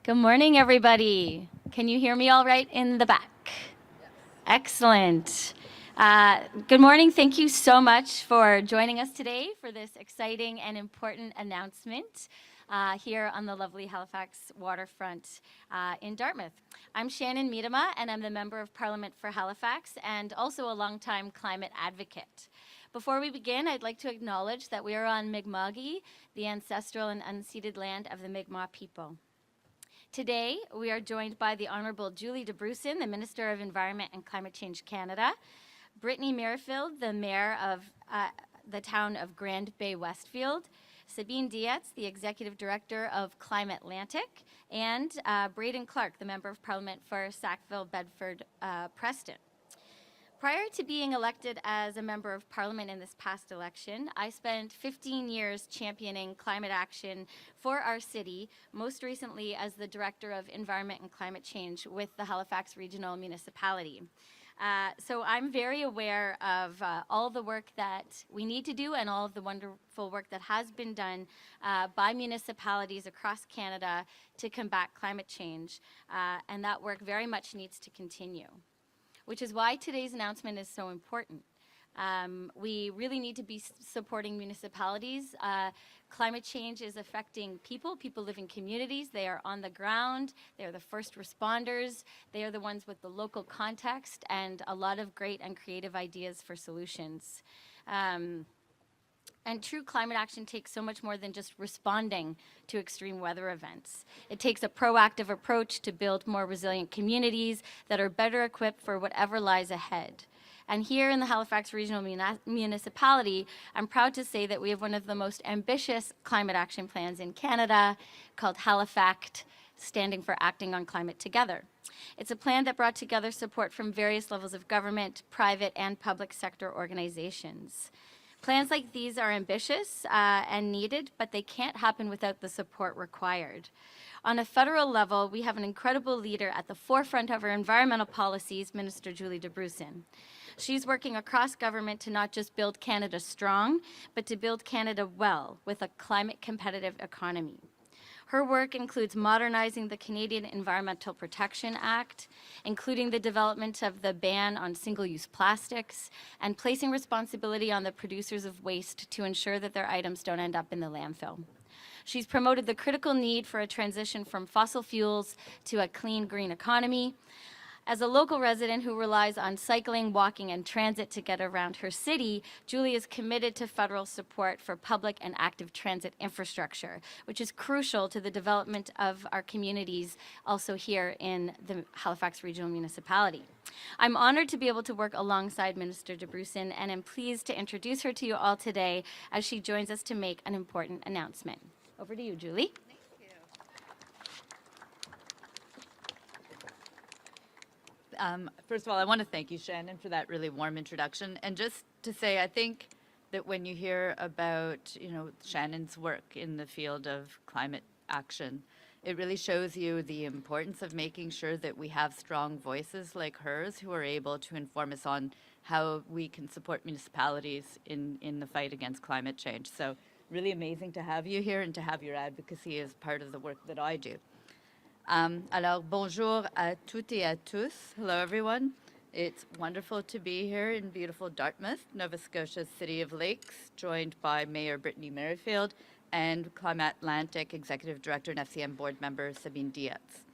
Good morning, everybody. Can you hear me all right in the back? Excellent. Good morning. Thank you so much for joining us today for this exciting and important announcement here on the lovely Halifax waterfront in Dartmouth. I'm Shannon Miedema, and I'm the Member of Parliament for Halifax and also a longtime climate advocate. Before we begin, I'd like to acknowledge that we are on Mi'kma'ki, the ancestral and unceded land of the Mi'kmaq people. Today, we are joined by the Honourable Julie DeBrusin, the Minister of Environment and Climate Change Canada, Brittany Merrifield, the Mayor of the town of Grand Bay Westfield, Sabine Dietz, the Executive Director of Climate Atlantic, and Braden Clark, the Member of Parliament for Sackville, Bedford, Preston. Prior to being elected as a Member of Parliament in this past election, I spent 15 years championing climate action for our city, most recently as the Director of Environment and Climate Change with the Halifax Regional Municipality. So I'm very aware of all the work that we need to do and all of the wonderful work that has been done by municipalities across Canada to combat climate change, and that work very much needs to continue, which is why today's announcement is so important. We really need to be supporting municipalities. Climate change is affecting people. People live in communities. They are on the ground. They are the first responders. They are the ones with the local context and a lot of great and creative ideas for solutions. And true climate action takes so much more than just responding to extreme weather events. It takes a proactive approach to build more resilient communities that are better equipped for whatever lies ahead. And here in the Halifax Regional Municipality, I'm proud to say that we have one of the most ambitious climate action plans in Canada called Halifact, standing for Acting on Climate Together. It's a plan that brought together support from various levels of government, private, and public sector organizations. Plans like these are ambitious and needed, but they can't happen without the support required. On a federal level, we have an incredible leader at the forefront of our environmental policies, Minister Julie DeBrusin. She's working across government to not just build Canada strong, but to build Canada well with a climate competitive economy. Her work includes modernizing the Canadian Environmental Protection Act, including the development of the ban on single-use plastics, and placing responsibility on the producers of waste to ensure that their items don't end up in the landfill. She's promoted the critical need for a transition from fossil fuels to a clean, green economy. As a local resident who relies on cycling, walking, and transit to get around her city, Julie is committed to federal support for public and active transit infrastructure, which is crucial to the development of our communities also here in the Halifax Regional Municipality. I'm honored to be able to work alongside Minister DeBrusin, and am pleased to introduce her to you all today as she joins us to make an important announcement. Over to you, Julie. First of all, I want to thank you, Shannon, for that really warm introduction. And just to say, I think that when you hear about, Shannon's work in the field of climate action, it really shows you the importance of making sure that we have strong voices like hers who are able to inform us on how we can support municipalities in the fight against climate change. So really amazing to have you here and to have your advocacy as part of the work that I do. Alors, bonjour à toutes et à tous. Hello, everyone. It's wonderful to be here in beautiful Dartmouth, Nova Scotia's City of Lakes, joined by Mayor Brittany Merrifield and Climate Atlantic Executive Director and FCM Board Member Sabine Dietz.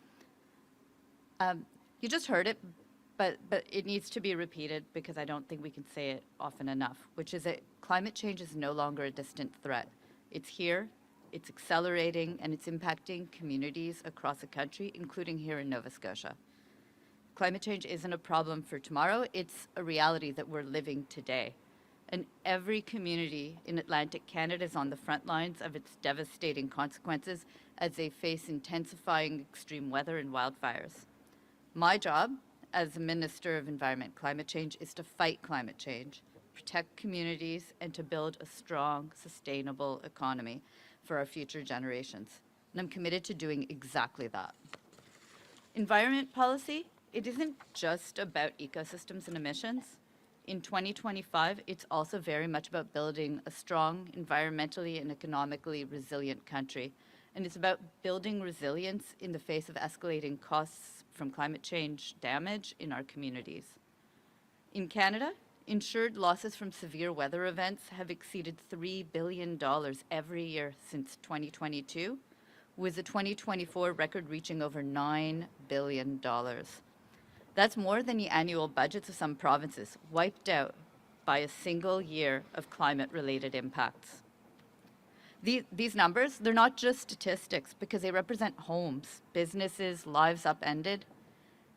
You just heard it, but it needs to be repeated because I don't think we can say it often enough, which is that climate change is no longer a distant threat. It's here. It's accelerating, and it's impacting communities across the country, including here in Nova Scotia. Climate change isn't a problem for tomorrow. It's a reality that we're living today. And every community in Atlantic Canada is on the front lines of its devastating consequences as they face intensifying extreme weather and wildfires. My job as the Minister of Environment and Climate Change is to fight climate change, protect communities, and to build a strong, sustainable economy for our future generations. And I'm committed to doing exactly that. Environment policy, it isn't just about ecosystems and emissions. In 2025, it's also very much about building a strong, environmentally and economically resilient country. and it's about building resilience in the face of escalating costs from climate change damage in our communities. In Canada, insured losses from severe weather events have exceeded $3 billion every year since 2022, with the 2024 record reaching over $9 billion. That's more than the annual budgets of some provinces, wiped out by a single year of climate-related impacts. These numbers, they're not just statistics because they represent homes, businesses, lives upended.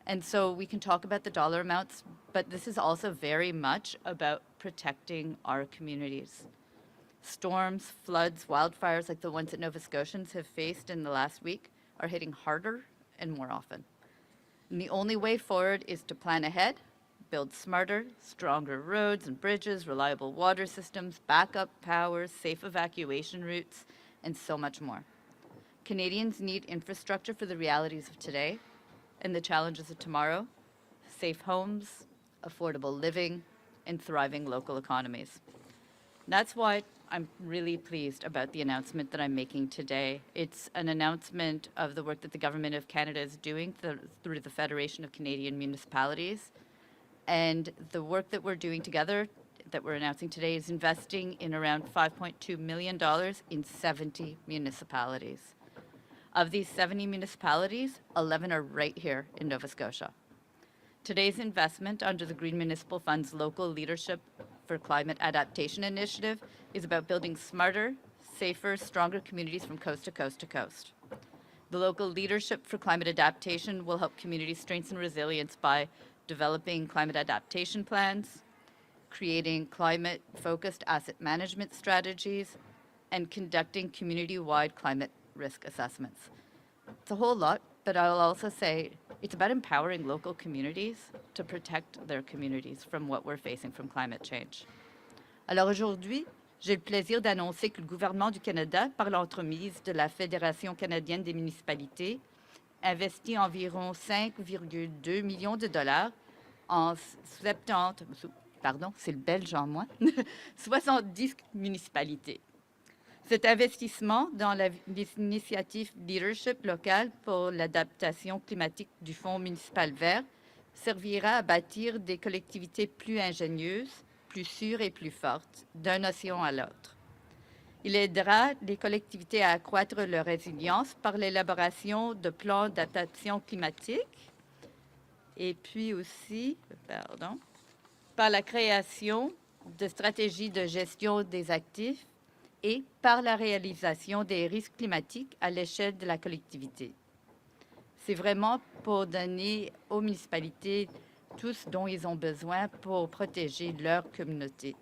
And so we can talk about the dollar amounts, but this is also very much about protecting our communities. Storms, floods, wildfires like the ones that Nova Scotians have faced in the last week are hitting harder and more often. And the only way forward is to plan ahead, build smarter, stronger roads and bridges, reliable water systems, backup power, safe evacuation routes, and so much more. Canadians need infrastructure for the realities of today and the challenges of tomorrow: safe homes, affordable living, and thriving local economies. That's why I'm really pleased about the announcement that I'm making today. It's an announcement of the work that the Government of Canada is doing through the Federation of Canadian Municipalities. And the work that we're doing together, that we're announcing today, is investing in around $5.2 million in 70 municipalities. Of these 70 municipalities, 11 are right here in Nova Scotia. Today's investment under the Green Municipal Fund's Local Leadership for Climate Adaptation initiative is about building smarter, safer, stronger communities from coast to coast to coast. The Local Leadership for Climate Adaptation will help communities strengthen resilience by developing climate adaptation plans, creating climate-focused asset management strategies, and conducting community-wide climate risk assessments. It's a whole lot, but I'll also say it's about empowering local communities to protect their communities from what we're facing from climate change. Alors aujourd'hui, j'ai le plaisir d'annoncer que le gouvernement du Canada, par l'entremise de la Fédération canadienne des municipalités, investit environ 5,2 millions de dollars en 70 municipalités. Cet investissement dans l'initiative Leadership local pour l'adaptation climatique du Fonds municipal vert servira à bâtir des collectivités plus ingénieuses, plus sûres et plus fortes, d'un océan à l'autre. Il aidera les collectivités à accroître leur résilience par l'élaboration de plans d'adaptation climatique et puis aussi, par la création de stratégies de gestion des actifs et par la réalisation des risques climatiques à l'échelle de la collectivité. C'est vraiment pour donner aux municipalités tout ce dont ils ont besoin pour protéger leur communauté.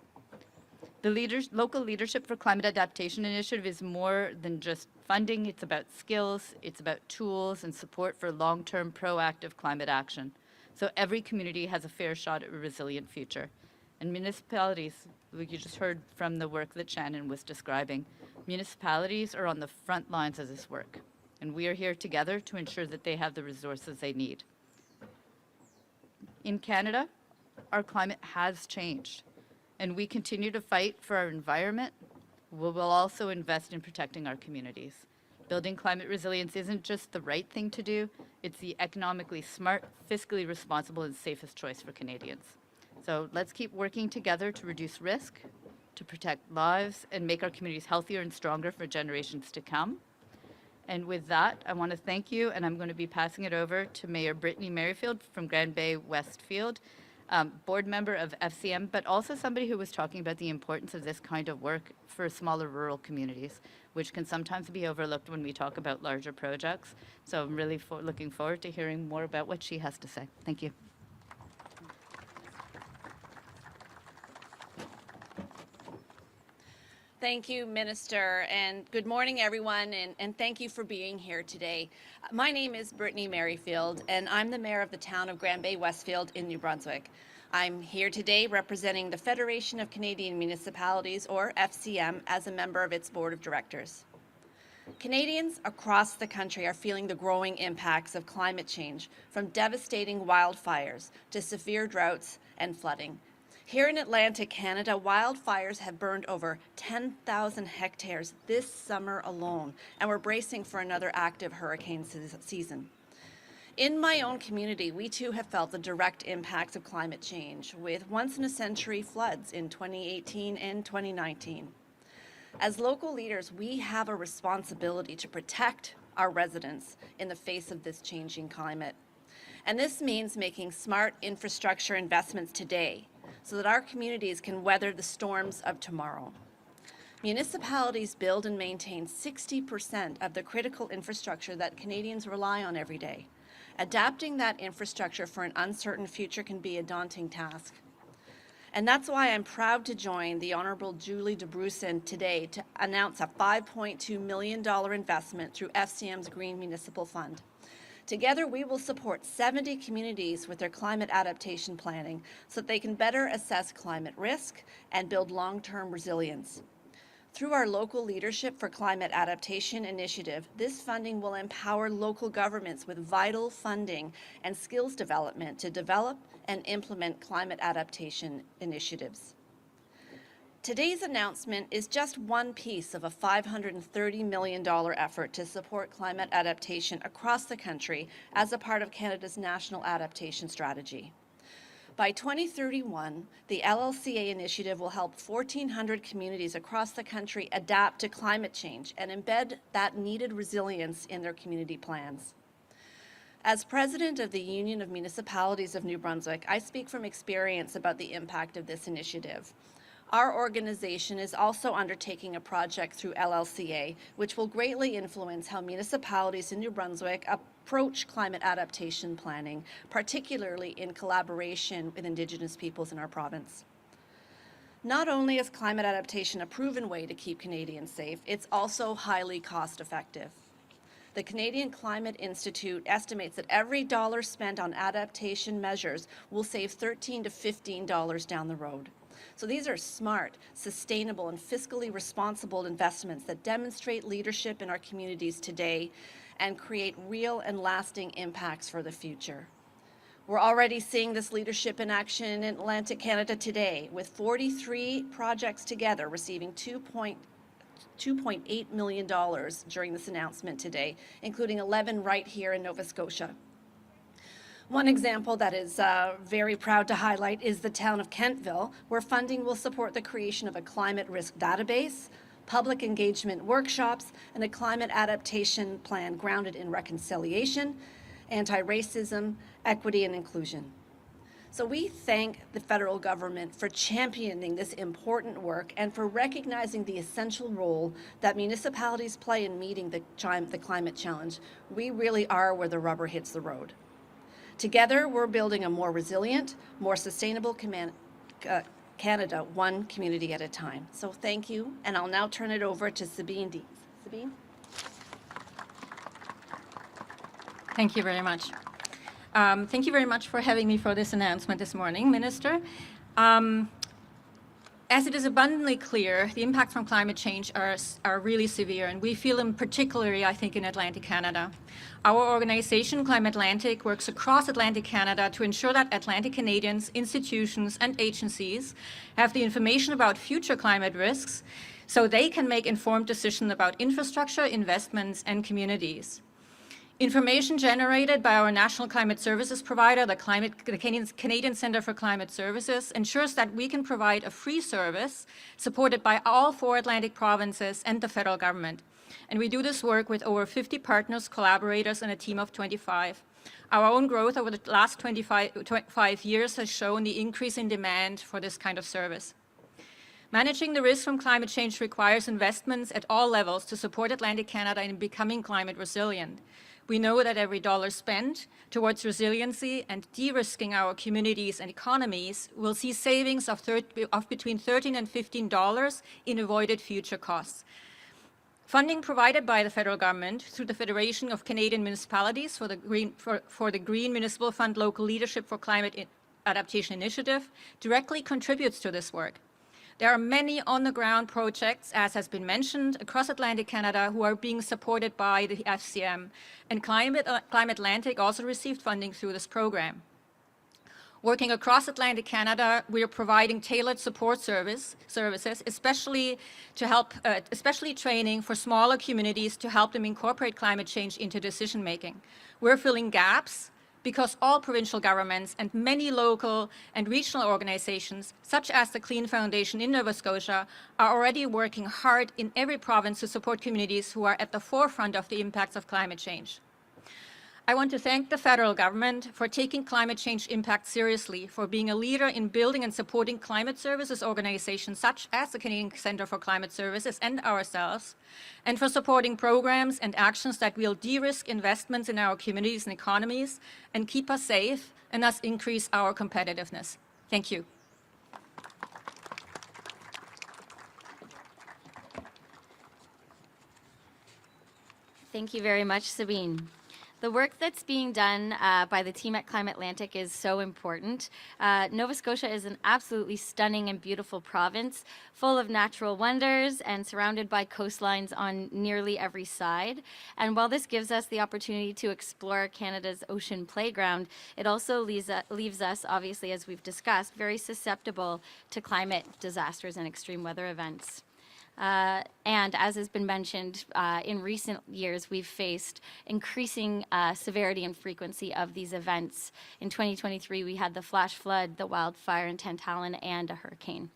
The Local Leadership for Climate Adaptation initiative is more than just funding. It's about skills, it's about tools and support for long-term proactive climate action. So every community has a fair shot at a resilient future. And municipalities, like you just heard from the work that Shannon was describing, municipalities are on the front lines of this work. And we are here together to ensure that they have the resources they need. In Canada, our climate has changed, and we continue to fight for our environment. We will also invest in protecting our communities. Building climate resilience isn't just the right thing to do, it's the economically smart, fiscally responsible, and safest choice for Canadians. So let's keep working together to reduce risk, to protect lives, and make our communities healthier and stronger for generations to come. And with that, I want to thank you, and I'm going to be passing it over to Mayor Brittany Merrifield from Grand Bay Westfield, board member of FCM, but also somebody who was talking about the importance of this kind of work for smaller rural communities, which can sometimes be overlooked when we talk about larger projects. So I'm really looking forward to hearing more about what she has to say. Thank you. Thank you, Minister, and good morning, everyone, and thank you for being here today. My name is Brittany Merrifield, and I'm the mayor of the town of Grand Bay Westfield in New Brunswick. I'm here today representing the Federation of Canadian Municipalities, or FCM, as a member of its board of directors. Canadians across the country are feeling the growing impacts of climate change, from devastating wildfires to severe droughts and flooding. Here in Atlantic Canada, wildfires have burned over 10,000 hectares this summer alone, and we're bracing for another active hurricane season. In my own community, we too have felt the direct impacts of climate change, with once-in-a-century floods in 2018 and 2019. As local leaders, we have a responsibility to protect our residents in the face of this changing climate. And this means making smart infrastructure investments today so that our communities can weather the storms of tomorrow. Municipalities build and maintain 60% of the critical infrastructure that Canadians rely on every day. Adapting that infrastructure for an uncertain future can be a daunting task. And that's why I'm proud to join the Honourable Julie DeBrusen today to announce a $5.2 million investment through FCM's Green Municipal Fund. Together, we will support 70 communities with their climate adaptation planning so that they can better assess climate risk and build long-term resilience. Through our Local Leadership for Climate Adaptation initiative, this funding will empower local governments with vital funding and skills development to develop and implement climate adaptation initiatives. Today's announcement is just one piece of a $530 million effort to support climate adaptation across the country as a part of Canada's National Adaptation Strategy. By 2031, the LLCA initiative will help 1,400 communities across the country adapt to climate change and embed that needed resilience in their community plans. As president of the Union of Municipalities of New Brunswick, I speak from experience about the impact of this initiative. Our organization is also undertaking a project through LLCA, which will greatly influence how municipalities in New Brunswick approach climate adaptation planning, particularly in collaboration with Indigenous peoples in our province. Not only is climate adaptation a proven way to keep Canadians safe, it's also highly cost-effective. The Canadian Climate Institute estimates that every dollar spent on adaptation measures will save $13 to $15 down the road. So these are smart, sustainable, and fiscally responsible investments that demonstrate leadership in our communities today and create real and lasting impacts for the future. We're already seeing this leadership in action in Atlantic Canada today, with 43 projects together receiving $2.8 million during this announcement today, including 11 right here in Nova Scotia. One example that is very proud to highlight is the town of Kentville, where funding will support the creation of a climate risk database, public engagement workshops, and a climate adaptation plan grounded in reconciliation, anti-racism, equity, and inclusion. So we thank the federal government for championing this important work and for recognizing the essential role that municipalities play in meeting the climate challenge. We really are where the rubber hits the road. Together, we're building a more resilient, more sustainable Canada, one community at a time. So thank you, and I'll now turn it over to Sabine Dees. Sabine? Thank you very much. Thank you very much for having me for this announcement this morning, Minister. As it is abundantly clear, the impacts from climate change are really severe, and we feel them particularly, I think, in Atlantic Canada. Our organization, Climate Atlantic, works across Atlantic Canada to ensure that Atlantic Canadians, institutions, and agencies have the information about future climate risks so they can make informed decisions about infrastructure, investments, and communities. Information generated by our national climate services provider, the Canadian Centre for Climate Services, ensures that we can provide a free service supported by all 4 Atlantic provinces and the federal government. And we do this work with over 50 partners, collaborators, and a team of 25. Our own growth over the last 25 years has shown the increase in demand for this kind of service. Managing the risk from climate change requires investments at all levels to support Atlantic Canada in becoming climate resilient. We know that every dollar spent towards resiliency and de-risking our communities and economies will see savings of between $13 and $15 in avoided future costs. Funding provided by the federal government through the Federation of Canadian Municipalities for the Green Municipal Fund Local Leadership for Climate Adaptation Initiative directly contributes to this work. There are many on-the-ground projects, as has been mentioned, across Atlantic Canada who are being supported by the FCM, and Climate Atlantic also received funding through this program. Working across Atlantic Canada, we are providing tailored support services, especially to help, especially training for smaller communities to help them incorporate climate change into decision making. We're filling gaps because all provincial governments and many local and regional organizations, such as the Clean Foundation in Nova Scotia, are already working hard in every province to support communities who are at the forefront of the impacts of climate change. I want to thank the federal government for taking climate change impact seriously, for being a leader in building and supporting climate services organizations such as the Canadian Centre for Climate Services and ourselves, and for supporting programs and actions that will de-risk investments in our communities and economies and keep us safe and thus increase our competitiveness. Thank you. Thank you very much, Sabine. The work that's being done by the team at Climate Atlantic is so important. Nova Scotia is an absolutely stunning and beautiful province, full of natural wonders and surrounded by coastlines on nearly every side. And while this gives us the opportunity to explore Canada's ocean playground, it also leaves us, obviously, as we've discussed, very susceptible to climate disasters and extreme weather events. And as has been mentioned, in recent years, we've faced increasing severity and frequency of these events. In 2023, we had the flash flood, the wildfire in Tantallon, and a hurricane.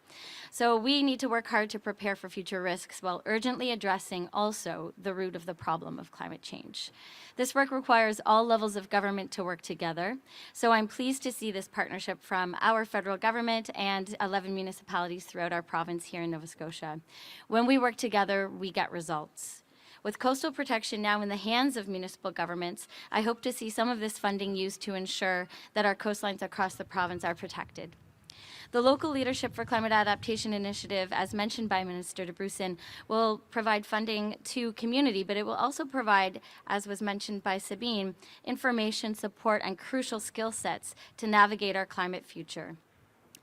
So we need to work hard to prepare for future risks while urgently addressing also the root of the problem of climate change. This work requires all levels of government to work together. So I'm pleased to see this partnership from our federal government and 11 municipalities throughout our province here in Nova Scotia. When we work together, we get results. With coastal protection now in the hands of municipal governments, I hope to see some of this funding used to ensure that our coastlines across the province are protected. The Local Leadership for Climate Adaptation initiative, as mentioned by Minister de Brussen, will provide funding to community, but it will also provide, as was mentioned by Sabine, information, support, and crucial skill sets to navigate our climate future.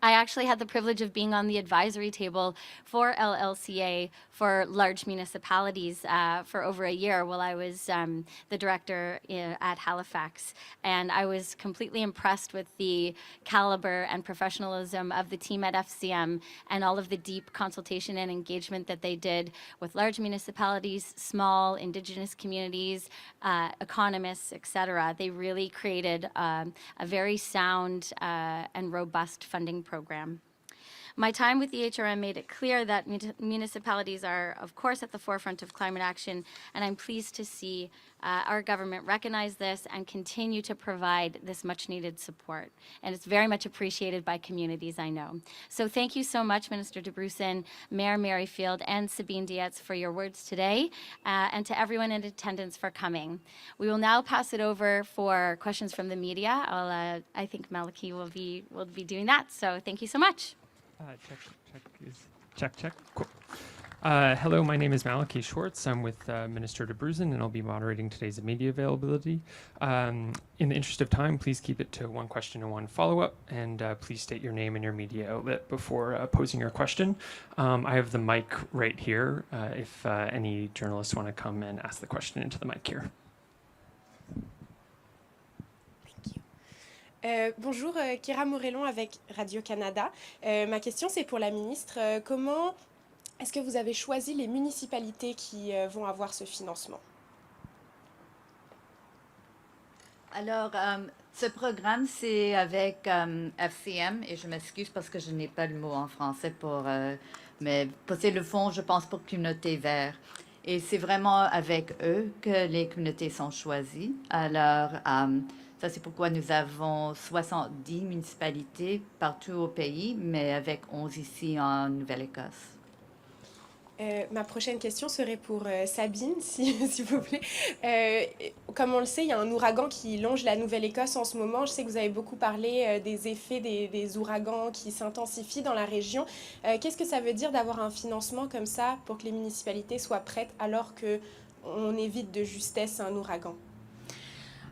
I actually had the privilege of being on the advisory table for LLCA for large municipalities for over a year while I was the director at Halifax. And I was completely impressed with the caliber and professionalism of the team at FCM and all of the deep consultation and engagement that they did with large municipalities, small Indigenous communities, economists, etc. They really created a very sound and robust funding program. My time with the HRM made it clear that municipalities are, of course, at the forefront of climate action, and I'm pleased to see our government recognize this and continue to provide this much-needed support. And it's very much appreciated by communities, I know. So thank you so much, Minister de Brussen, Mayor Merrifield, and Sabine Dietz for your words today, and to everyone in attendance for coming. We will now pass it over for questions from the media. I think Malachy will be doing that, so thank you so much. Check. Cool. Hello, my name is Malachy Schwartz. I'm with Minister de Brussen, and I'll be moderating today's media availability. In the interest of time, please keep it to one question and one follow-up, and please state your name and your media outlet before posing your question. I have the mic right here if any journalists want to come and ask the question into the mic here. Bonjour, Kira Morellon avec Radio-Canada. Ma question, c'est pour la ministre. Comment est-ce que vous avez choisi les municipalités qui vont avoir ce financement? Alors, ce programme, c'est avec FCM, et je m'excuse parce que je n'ai pas le mot en français mais c'est le fonds, je pense, pour communautés vertes. Et c'est vraiment avec eux que les communautés sont choisies. Alors, ça, c'est pourquoi nous avons 70 municipalités partout au pays, mais avec 11 ici en Nouvelle-Écosse. Ma prochaine question serait pour Sabine, s'il vous plaît. Comme on le sait, il y a un ouragan qui longe la Nouvelle-Écosse en ce moment. Je sais que vous avez beaucoup parlé des effets des ouragans qui s'intensifient dans la région. Qu'est-ce que ça veut dire d'avoir un financement comme ça pour que les municipalités soient prêtes alors qu'on évite de justesse un ouragan?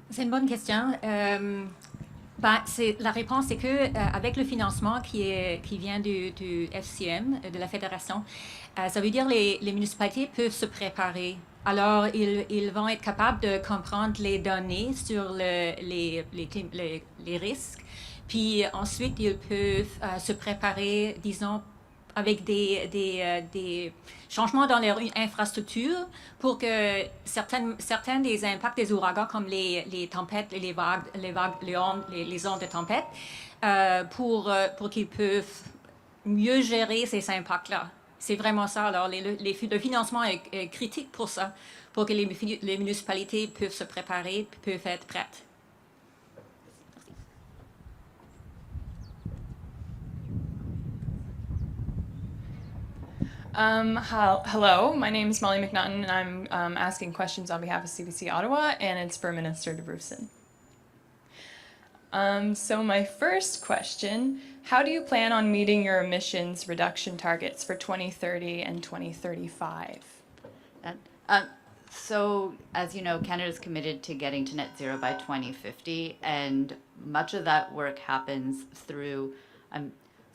C'est une bonne question. La réponse est que avec le financement qui vient du FCM, de la Fédération, ça veut dire les municipalités peuvent se préparer. Alors, ils vont être capables de comprendre les données sur les risques, Puis ensuite, ils peuvent se préparer, disons, avec des changements dans leur infrastructure pour que certains des impacts des ouragans, comme les tempêtes, les vagues, les ondes de tempête, pour qu'ils peuvent mieux gérer ces impacts-là. C'est vraiment ça. Alors, le financement est critique pour ça, pour que les municipalités peuvent se préparer, peuvent être prêtes. Hello, my name is Molly McNaughton, and I'm asking questions on behalf of CBC Ottawa, and it's for Minister DeBrusen. So my first question, how do you plan on meeting your emissions reduction targets for 2030 and 2035? So, as you know, Canada is committed to getting to net zero by 2050, and much of that work happens through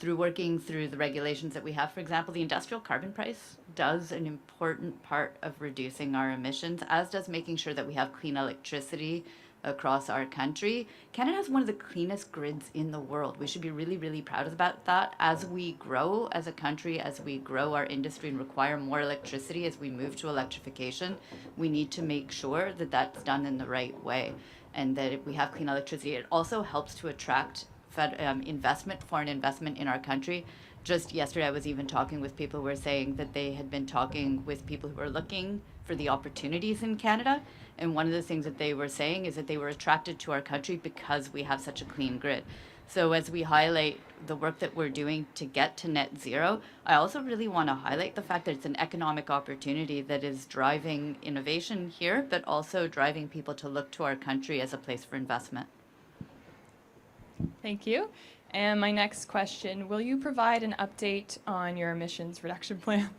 working through the regulations that we have. For example, the industrial carbon price does an important part of reducing our emissions, as does making sure that we have clean electricity across our country. Canada has one of the cleanest grids in the world. We should be really, really proud about that. As we grow as a country, as we grow our industry and require more electricity, as we move to electrification, we need to make sure that that's done in the right way and that if we have clean electricity. It also helps to attract foreign investment in our country. Just yesterday, I was even talking with people who were saying that they had been talking with people who were looking for the opportunities in Canada. And one of the things that they were saying is that they were attracted to our country because we have such a clean grid. So as we highlight the work that we're doing to get to net zero, I also really want to highlight the fact that it's an economic opportunity that is driving innovation here, but also driving people to look to our country as a place for investment. Thank you. And my next question, will you provide an update on your emissions reduction plan?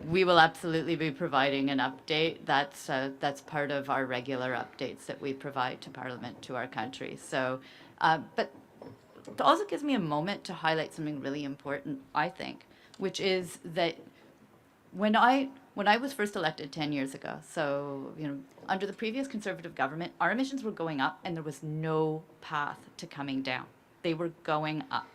We will absolutely be providing an update. That's part of our regular updates that we provide to Parliament, to our country. So, but it also gives me a moment to highlight something really important, I think, which is that when I was first elected 10 years ago, so, under the previous Conservative government, our emissions were going up and there was no path to coming down. They were going up.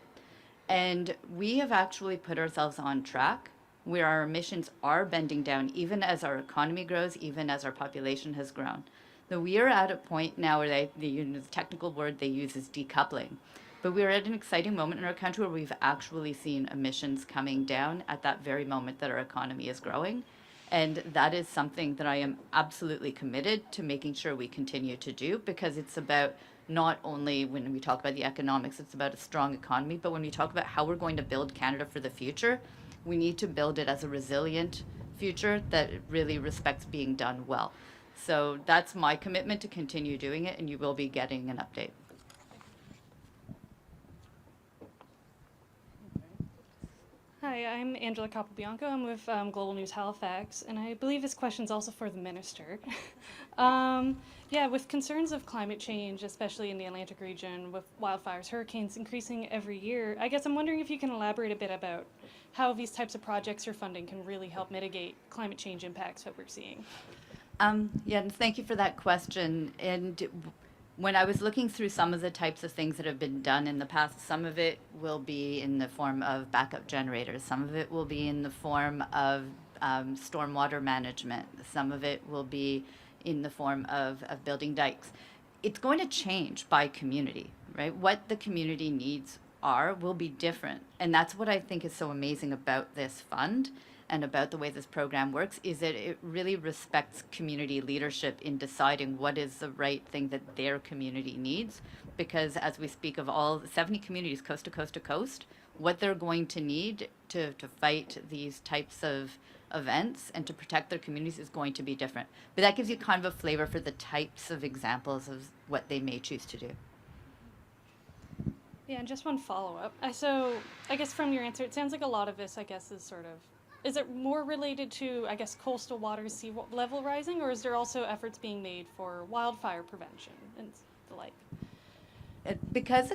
And we have actually put ourselves on track where our emissions are bending down, even as our economy grows, even as our population has grown. So we are at a point now where the technical word they use is decoupling. But we're at an exciting moment in our country where we've actually seen emissions coming down at that very moment that our economy is growing. And that is something that I am absolutely committed to making sure we continue to do, because it's about not only when we talk about the economics, it's about a strong economy, but when we talk about how we're going to build Canada for the future, we need to build it as a resilient future that really respects being done well. So that's my commitment to continue doing it, and you will be getting an update. Hi, I'm Angela Capobianco. I'm with Global News Halifax, and I believe this question is also for the minister. Yeah, with concerns of climate change, especially in the Atlantic region, with wildfires, hurricanes increasing every year, I guess I'm wondering if you can elaborate a bit about how these types of projects or funding can really help mitigate climate change impacts that we're seeing. Yeah, and thank you for that question. And when I was looking through some of the types of things that have been done in the past, some of it will be in the form of backup generators. Some of it will be in the form of stormwater management. Some of it will be in the form of building dikes. It's going to change by community, right? What the community needs will be different. And that's what I think is so amazing about this fund and about the way this program works, is that it really respects community leadership in deciding what is the right thing that their community needs. Because as we speak of all 70 communities coast to coast to coast, what they're going to need to fight these types of events and to protect their communities is going to be different. But that gives you kind of a flavor for the types of examples of what they may choose to do. Yeah, and just one follow-up. So I guess from your answer, it sounds like a lot of this, I guess, is sort of, is it more related to, I guess, coastal water sea level rising, or is there also efforts being made for wildfire prevention and the like? Because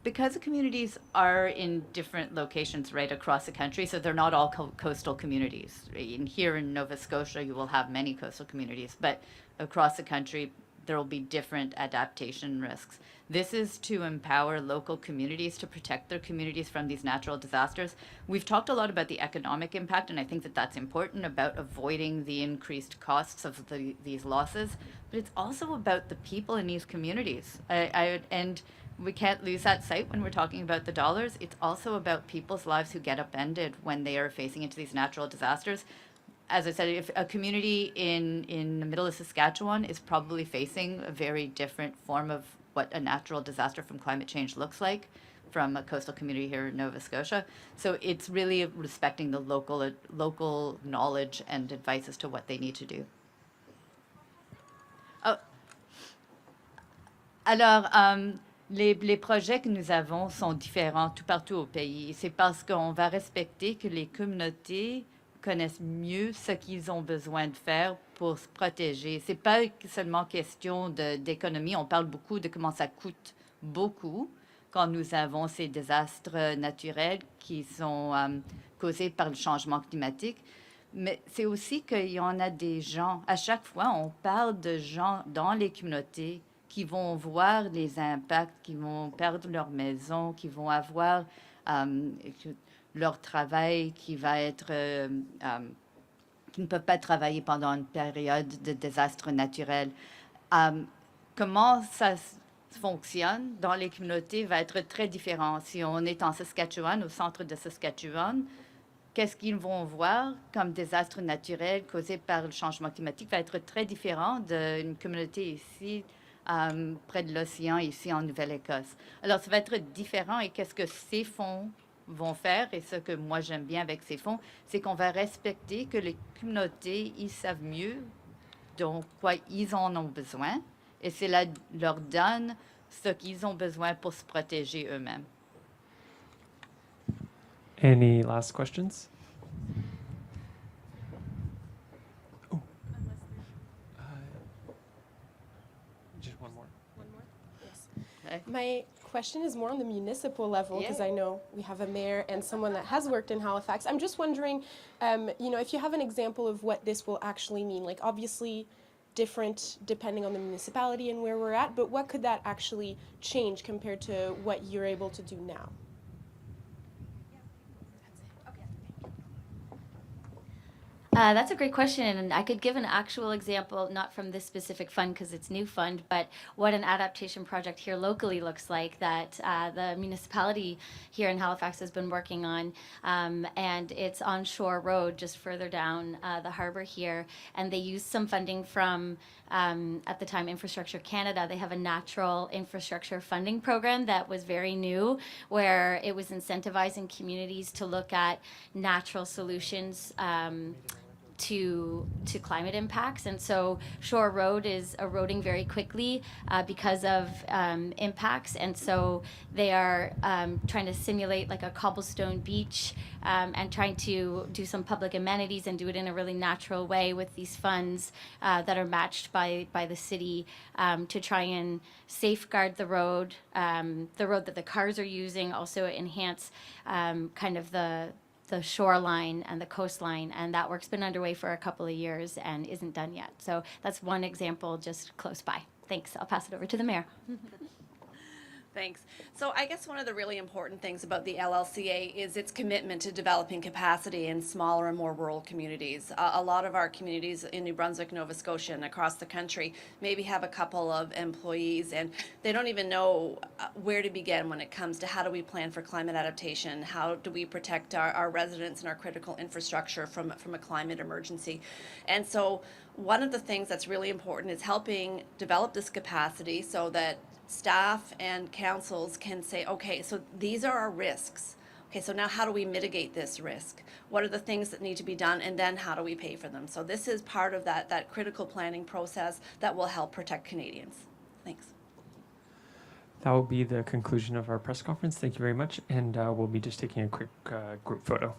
the communities are in different locations right across the country, so they're not all coastal communities. Here in Nova Scotia, you will have many coastal communities, but across the country, there will be different adaptation risks. This is to empower local communities to protect their communities from these natural disasters. We've talked a lot about the economic impact, and I think that that's important, about avoiding the increased costs of these losses, but it's also about the people in these communities. And we can't lose that sight when we're talking about the dollars. It's also about people's lives who get upended when they are facing into these natural disasters. As I said, if a community in the middle of Saskatchewan is probably facing a very different form of what a natural disaster from climate change looks like from a coastal community here in Nova Scotia. So it's really respecting the local knowledge and advice as to what they need to do. Alors, les projets que nous avons sont différents tout partout au pays. C'est parce qu'on va respecter que les communautés connaissent mieux ce qu'ils ont besoin de faire pour se protéger. C'est pas seulement question d'économie. On parle beaucoup de comment ça coûte beaucoup quand nous avons ces désastres naturels qui sont causés par le changement climatique. Mais c'est aussi qu'il y en a des gens, à chaque fois, on parle de gens dans les communautés qui vont voir les impacts, qui vont perdre leur maison, qui vont avoir leur travail qui va être, qui ne peuvent pas travailler pendant une période de désastre naturel. Comment ça fonctionne dans les communautés va être très différent. Si on est en Saskatchewan, au centre de Saskatchewan, qu'est-ce qu'ils vont voir comme désastre naturel causé par le changement climatique va être très différent d'une communauté ici, près de l'océan, ici en Nouvelle-Écosse. Alors, ça va être différent, et qu'est-ce que ces fonds vont faire, et ce que moi j'aime bien avec ces fonds, c'est qu'on va respecter que les communautés, ils savent mieux donc quoi ils en ont besoin, et cela leur donne ce qu'ils ont besoin pour se protéger eux-mêmes. Any last questions? Oh. Just one more. Yes. Okay. My question is more on the municipal level, because I know we have a mayor and someone that has worked in Halifax. I'm just wondering, if you have an example of what this will actually mean, like obviously different depending on the municipality and where we're at, but what could that actually change compared to what you're able to do now? That's a great question, and I could give an actual example, not from this specific fund because it's new fund, but what an adaptation project here locally looks like that the municipality here in Halifax has been working on, and it's on Shore Road, just further down the harbor here, and they used some funding from, at the time, Infrastructure Canada. They have a natural infrastructure funding program that was very new, where it was incentivizing communities to look at natural solutions to climate impacts. And so Shore Road is eroding very quickly because of impacts. And so they are trying to simulate like a cobblestone beach and trying to do some public amenities and do it in a really natural way with these funds that are matched by the city to try and safeguard the road that the cars are using, also enhance kind of the shoreline and the coastline, and that work's been underway for a couple of years and isn't done yet. So that's one example just close by. Thanks. I'll pass it over to the mayor. Thanks. So I guess one of the really important things about the LLCA is its commitment to developing capacity in smaller and more rural communities. A lot of our communities in New Brunswick, Nova Scotia, and across the country maybe have a couple of employees, and they don't even know where to begin when it comes to how do we plan for climate adaptation, how do we protect our residents and our critical infrastructure from a climate emergency. And so one of the things that's really important is helping develop this capacity so that staff and councils can say, okay, so these are our risks. Okay, so now how do we mitigate this risk? What are the things that need to be done, and then how do we pay for them? So this is part of that critical planning process that will help protect Canadians. Thanks. That will be the conclusion of our press conference. Thank you very much, and we'll be just taking a quick group photo.